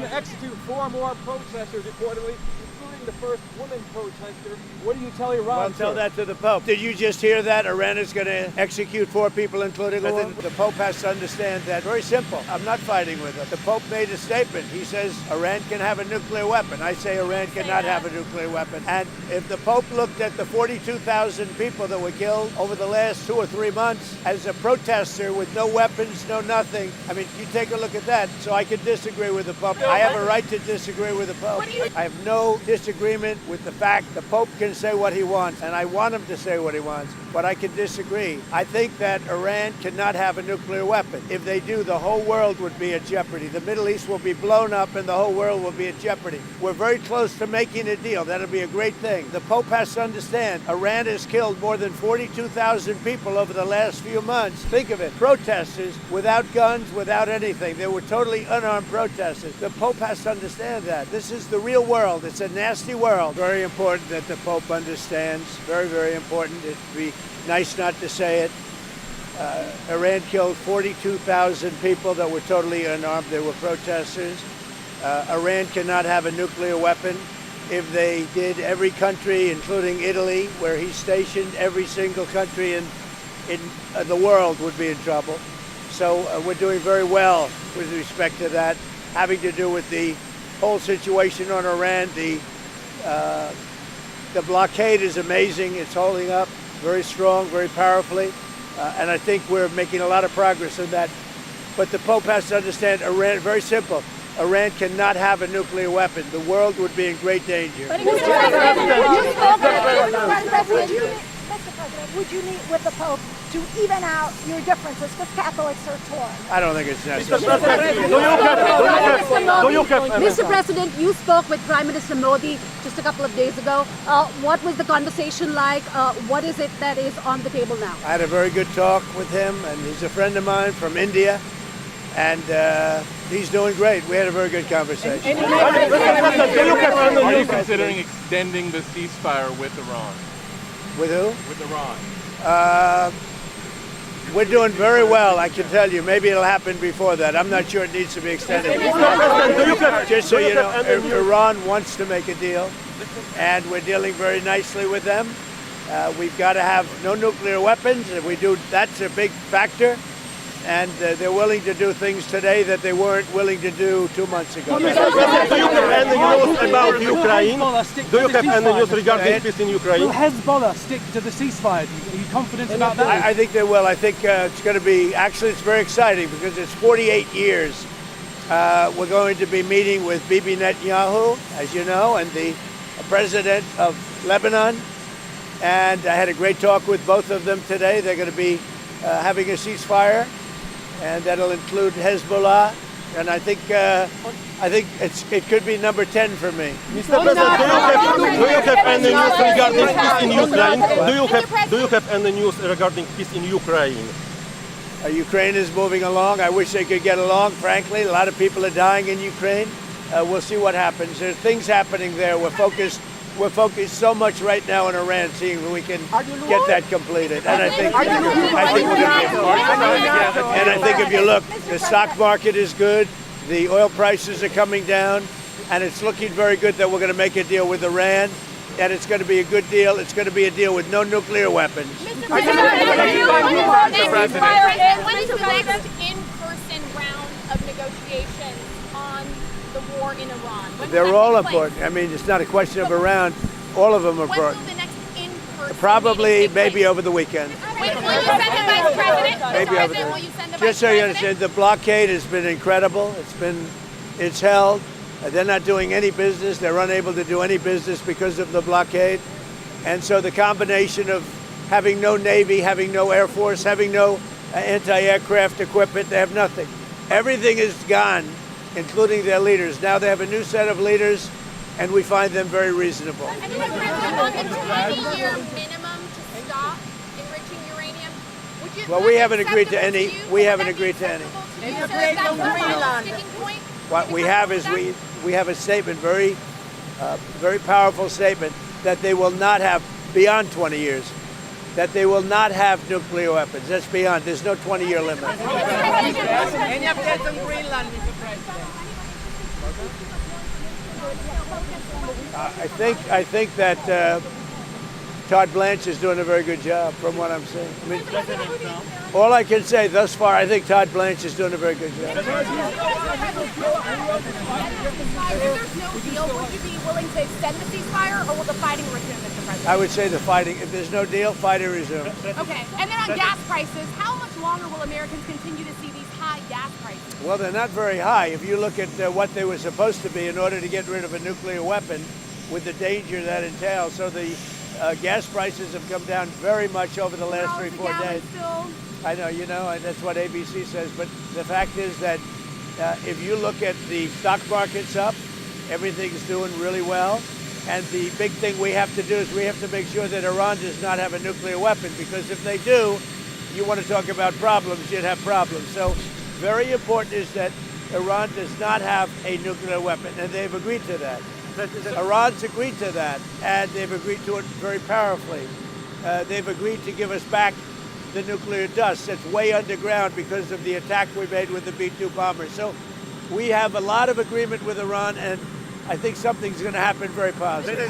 to execute 4 more protesters, reportedly, including the first woman protester. What do you tell Iran? Well, tell that to the Pope. Did you just hear that? Iran is going to execute 4 people, including a woman? The Pope has to understand that. Very simple. I'm not fighting with him. The Pope made a statement. He says Iran can have a nuclear weapon. I say Iran cannot have a nuclear weapon. And if the Pope looked at the 42,000 people that were killed over the last 2 or 3 months as a protester with no weapons, no nothing, I mean, you take a look at that. So I could disagree with the Pope. I have a right to disagree with the Pope. I have no disagreement with the fact the Pope can say what he wants, and I want him to say what he wants, but I can disagree. I think that Iran cannot have a nuclear weapon. If they do, the whole world would be at jeopardy. The Middle East will be blown up and the whole world will be at jeopardy. We're very close to making a deal. That'll be a great thing. The Pope has to understand Iran has killed more than 42,000 people over the last few months. Think of it. Protesters without guns, without anything. They were totally unarmed protesters. The Pope has to understand that. This is the real world. It's a nasty world. Very important that the Pope understands. Very, very important. It'd be nice not to say it. Iran killed 42,000 people that were totally unarmed. They were protesters. Iran cannot have a nuclear weapon. If they did, every country, including Italy, where he's stationed, every single country in the world would be in trouble. So we're doing very well with respect to that, having to do with the whole situation on Iran. The blockade is amazing. It's holding up very strong, very powerfully. And I think we're making a lot of progress in that. But the Pope has to understand Iran, very simple. Iran cannot have a nuclear weapon. The world would be in great danger. Mr. President, would you meet with the Pope to even out your differences? Because Catholics are torn. I don't think it's necessary. Mr. President, you spoke with Prime Minister Modi just a couple of days ago. What was the conversation like? What is it that is on the table now? I had a very good talk with him, and he's a friend of mine from India. And he's doing great. We had a very good conversation. Are you considering extending the ceasefire with Iran? With who? With Iran. We're doing very well, I can tell you. Maybe it'll happen before that. I'm not sure it needs to be extended. Just so you know, Iran wants to make a deal, and we're dealing very nicely with them. We've got to have no nuclear weapons. If we do, that's a big factor. And they're willing to do things today that they weren't willing to do 2 months ago. Do you have any news about Ukraine? Do you have any news regarding peace in Ukraine? Will Hezbollah stick to the ceasefire? Are you confident about that? I think they will. I think it's going to be, actually it's very exciting because it's 48 years. We're going to be meeting with Bibi Netanyahu, as you know, and the president of Lebanon. And I had a great talk with both of them today. They're going to be having a ceasefire. And that'll include Hezbollah, and I think it could be number 10 for me. Mr. President, do you have any news regarding peace in Ukraine? Do you have any news regarding peace in Ukraine? Ukraine is moving along. I wish they could get along, frankly. A lot of people are dying in Ukraine. We'll see what happens. There's things happening there. We're focused so much right now in Iran, seeing if we can get that completed. And I think we're going to be and I think if you look, the stock market is good, the oil prices are coming down, and it's looking very good that we're going to make a deal with Iran, and it's going to be a good deal. It's going to be a deal with no nuclear weapons. When is the next in-person round of negotiations on the war in Iran? They're all important. I mean, it's not a question of around. All of them are important. When will the next in-person Probably, maybe over the weekend. Will you send the Vice President? Maybe over the weekend. Just so you understand, the blockade has been incredible. It's held. They're not doing any business. They're unable to do any business because of the blockade. And so the combination of having no Navy, having no Air Force, having no anti-aircraft equipment, they have nothing. Everything is gone, including their leaders. Now they have a new set of leaders, and we find them very reasonable. And the President on the 20-year minimum to stop enriching uranium. Well, we haven't agreed to any. We haven't agreed to any. What we have is we have a statement, very powerful statement, that they will not have beyond 20 years. That they will not have nuclear weapons. That's beyond. There's no 20-year limit. Any updates on Greenland, Mr. President? I think that Todd Blanche is doing a very good job from what I'm seeing. I mean, all I can say thus far, I think Todd Blanche is doing a very good job. If there's no deal, would you be willing to extend the ceasefire, or will the fighting resume, Mr. President? I would say the fighting. If there's no deal, fighting resume. Okay. And then on gas prices, how much longer will Americans continue to see these high gas prices? Well, they're not very high. If you look at what they were supposed to be in order to get rid of a nuclear weapon with the danger that entails. So the gas prices have come down very much over the last 3-4 days. Still. I know, that's what ABC says. But the fact is that if you look at the stock market's up, everything's doing really well. And the big thing we have to do is we have to make sure that Iran does not have a nuclear weapon, because if they do, you want to talk about problems, you'd have problems. So very important is that Iran does not have a nuclear weapon, and they've agreed to that. Iran's agreed to that, and they've agreed to it very powerfully. They've agreed to give us back the nuclear dust that's way underground because of the attack we made with the B-2 bombers. So we have a lot of agreement with Iran, and I think something's going to happen very positive.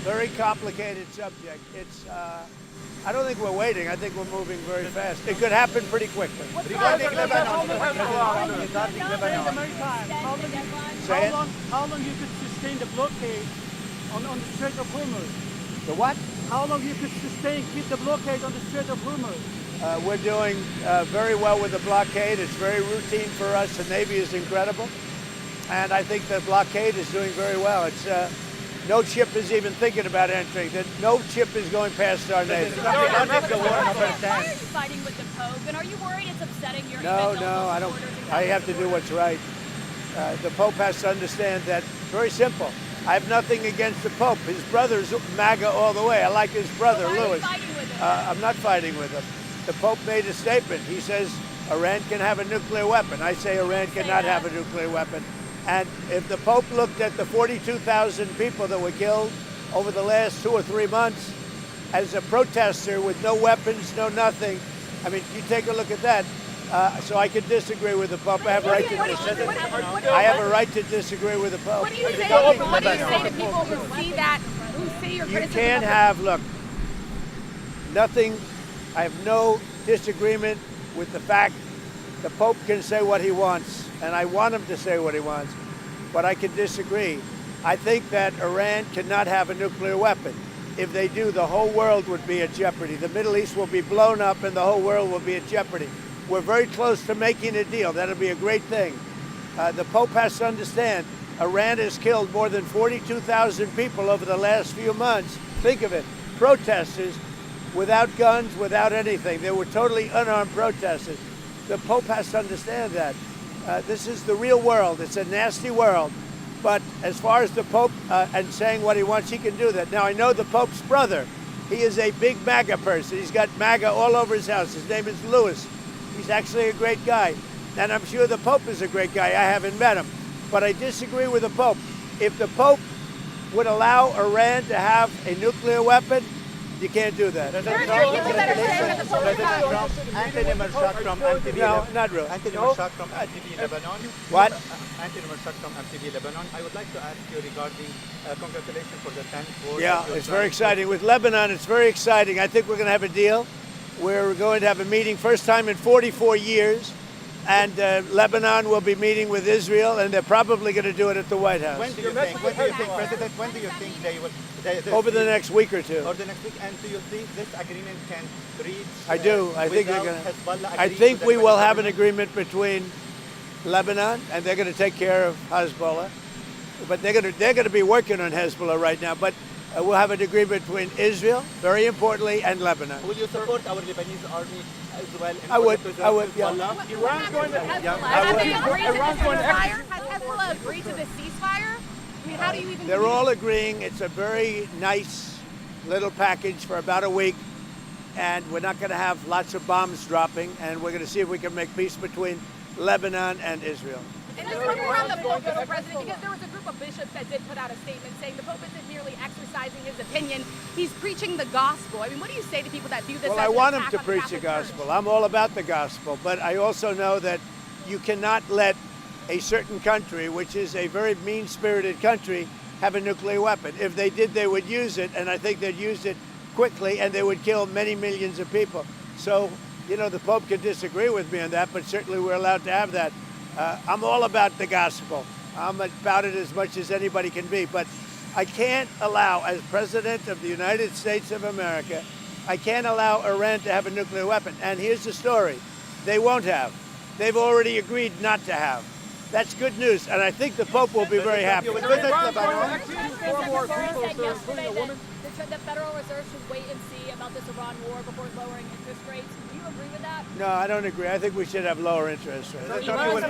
Very complicated subject. It's. I don't think we're waiting. I think we're moving very fast. It could happen pretty quickly. Regarding Lebanon, how long you could sustain the blockade on the Strait of Hormuz? The what? How long you could keep the blockade on the Strait of Hormuz? We're doing very well with the blockade. It's very routine for us. The Navy is incredible. And I think the blockade is doing very well. It's no ship is even thinking about entering. No ship is going past our Navy. Why are you fighting with the Pope? And are you worried it's upsetting your No, I don't. I have to do what's right. The Pope has to understand that. Very simple. I have nothing against the Pope. His brother's MAGA all the way. I like his brother, Louis. I'm not fighting with him. The Pope made a statement. He says Iran can have a nuclear weapon. I say Iran cannot have a nuclear weapon. And if the Pope looked at the 42,000 people that were killed over the last 2 or 3 months as a protester with no weapons, no nothing, I mean, you take a look at that. So I can disagree with the Pope. I have a right to disagree. I have a right to disagree with the Pope. What do you say to people who see that, who see your criticism? You can't have, look, nothing, I have no disagreement with the fact the Pope can say what he wants, and I want him to say what he wants, but I can disagree. I think that Iran cannot have a nuclear weapon. If they do, the whole world would be at jeopardy. The Middle East will be blown up and the whole world will be at jeopardy. We're very close to making a deal. That'll be a great thing. The Pope has to understand, Iran has killed more than 42,000 people over the last few months. Think of it, protesters without guns, without anything. They were totally unarmed protesters. The Pope has to understand that. This is the real world. It's a nasty world. But as far as the Pope and saying what he wants, he can do that. Now, I know the Pope's brother. He is a big MAGA person. He's got MAGA all over his house. His name is Louis. He's actually a great guy. And I'm sure the Pope is a great guy. I haven't met him. But I disagree with the Pope. If the Pope would allow Iran to have a nuclear weapon, you can't do that. Anthony Mershak from MTV. No, not really. Anthony Mershak from MTV Lebanon. What? Anthony Mershak from MTV Lebanon. I would like to ask you regarding congratulations for the 10th war. Yeah, it's very exciting. With Lebanon, it's very exciting. I think we're going to have a deal. We're going to have a meeting, first time in 44 years. And Lebanon will be meeting with Israel, and they're probably going to do it at the White House. When do you think, President, when do you think they will... Over the next week or two. Over the next week. And do you think this agreement can reach... I do. I think they're going to... I think we will have an agreement between Lebanon, and they're going to take care of Hezbollah. But they're going to be working on Hezbollah right now. But we'll have an agreement between Israel, very importantly, and Lebanon. Will you support our Lebanese army as well? I would, yeah. Iran's going to... Have they agreed to this ceasefire? Has Hezbollah agreed to this ceasefire? I mean, how do you even... They're all agreeing. It's a very nice little package for about a week. And we're not going to have lots of bombs dropping. And we're going to see if we can make peace between Lebanon and Israel. And Just one more on the Pope, Mr. President, because there was a group of bishops that did put out a statement saying the Pope isn't merely exercising his opinion, he's preaching the gospel. I mean, what do you say to people that view this as Well, I an want him attack to on preach the Catholic Church? gospel. I'm all about the gospel, but I also know that you cannot let a certain country, which is a very mean-spirited country, have a nuclear weapon. If they did, they would use it, and I think they'd use it quickly, and they would kill many millions of people. So, you know, the Pope could disagree with me on that, but certainly we're allowed to have that. I'm all about the gospel. I'm about it as much as anybody can be, but I can't allow, as President of the United States of America, I can't allow Iran to have a nuclear weapon. And here's the story. They won't have. They've already agreed not to have. That's good news, and I think the Pope will be very happy. The Federal Reserve should wait and see about this Iran war before lowering interest rates. Do you agree with that? No, I don't agree. I think we should have lower interest rates. Iran's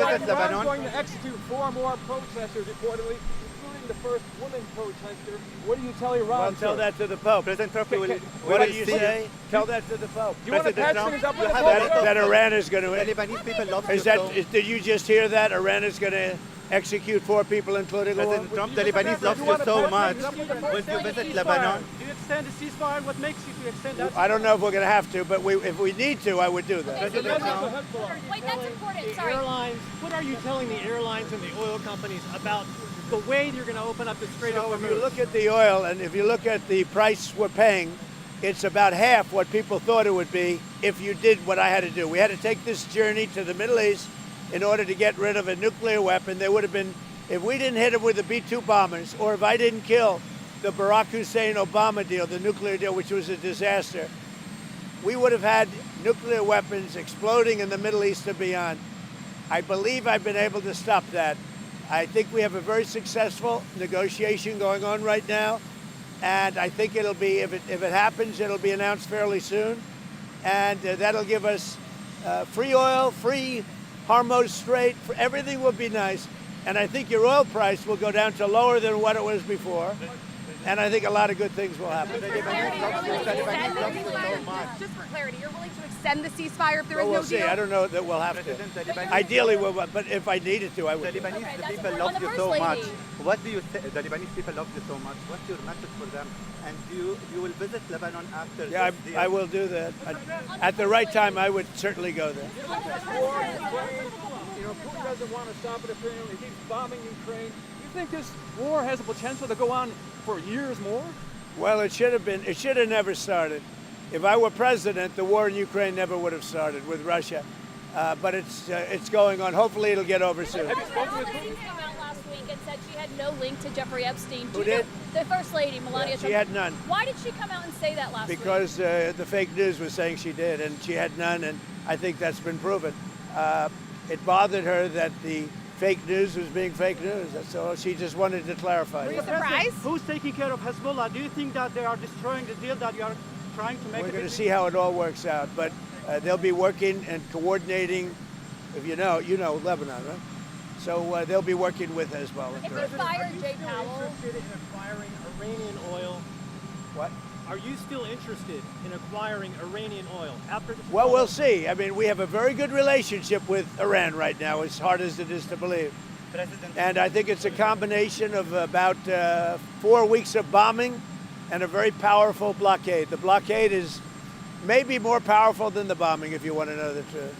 going to execute 4 more protesters, reportedly, including the first woman protester. What do you tell Iran? Well, tell that to the Pope. President Trump What do you say? Tell that to the Pope. Do you want to patch things up with the That Iran is going to... Lebanese people love Is that? Did you just hear that? Iran is going to execute 4 people, including a woman? President Trump, the Lebanese love you so much. When you visit Lebanon, Do you extend the ceasefire? What makes you to extend that? I don't know if we're going to have to, but if we need to, I would do that. Wait, that's important. Sorry. Airlines, what are you telling the airlines and the oil companies about the way you're going to open up the Strait of So if you Hormuz? look at the oil, and if you look at the price we're paying, it's about half what people thought it would be if you did what I had to do. We had to take this journey to the Middle East in order to get rid of a nuclear weapon. There would have been, if we didn't hit it with the B-2 bombers, or if I didn't kill the Barack Hussein-Obama deal, the nuclear deal, which was a disaster, we would have had nuclear weapons exploding in the Middle East and beyond. I believe I've been able to stop that. I think we have a very successful negotiation going on right now, and I think it'll be, if it happens, it'll be announced fairly soon, and that'll give us free oil, free Hormuz Strait, everything will be nice, and I think your oil price will go down to lower than what it was before, and I think a lot of good things will happen. Just for clarity, you're willing to extend the ceasefire if there is Well, no we'll see. deal? I don't know that we'll have to. Ideally, we'll, but if I needed to, I would. the Lebanese that's people important. love On the you First so Lady. much. What do you say? The Lebanese people love you so much. What's your message for them? And you will visit Lebanon after Yeah, this deal? I will do that. At the right time, I would certainly go there. You know, Putin doesn't want to stop it, apparently. He keeps bombing Ukraine. You think this war has the potential to go on for years more? Well, it should have never started. If I were president, the war in Ukraine never would have started with Russia. But it's going on. Hopefully, it'll get over soon. Melania came out last week and said she had no link to Jeffrey Epstein. Who did? The First Lady, Melania She Trump. had none. Why did she come out and say that last week? Because the fake news was saying she did, and she had none, and I think that's been proven. It bothered her that the fake news was being fake news. So she just wanted to clarify. Were you surprised? Who's taking care of Hezbollah? Do you think that they are destroying the deal that you are trying to make? We're going to see how it all works out, but they'll be working and coordinating. If you know Lebanon, right? So they'll be working with Hezbollah. If they fired Jay Powell, Interested in acquiring Iranian oil? What? Are you still interested in acquiring Iranian oil after the? Well, we'll see. I mean, we have a very good relationship with Iran right now, as hard as it is to believe. And I think it's a combination of about 4 weeks of bombing and a very powerful blockade. The blockade is maybe more powerful than the bombing, if you want to know the truth.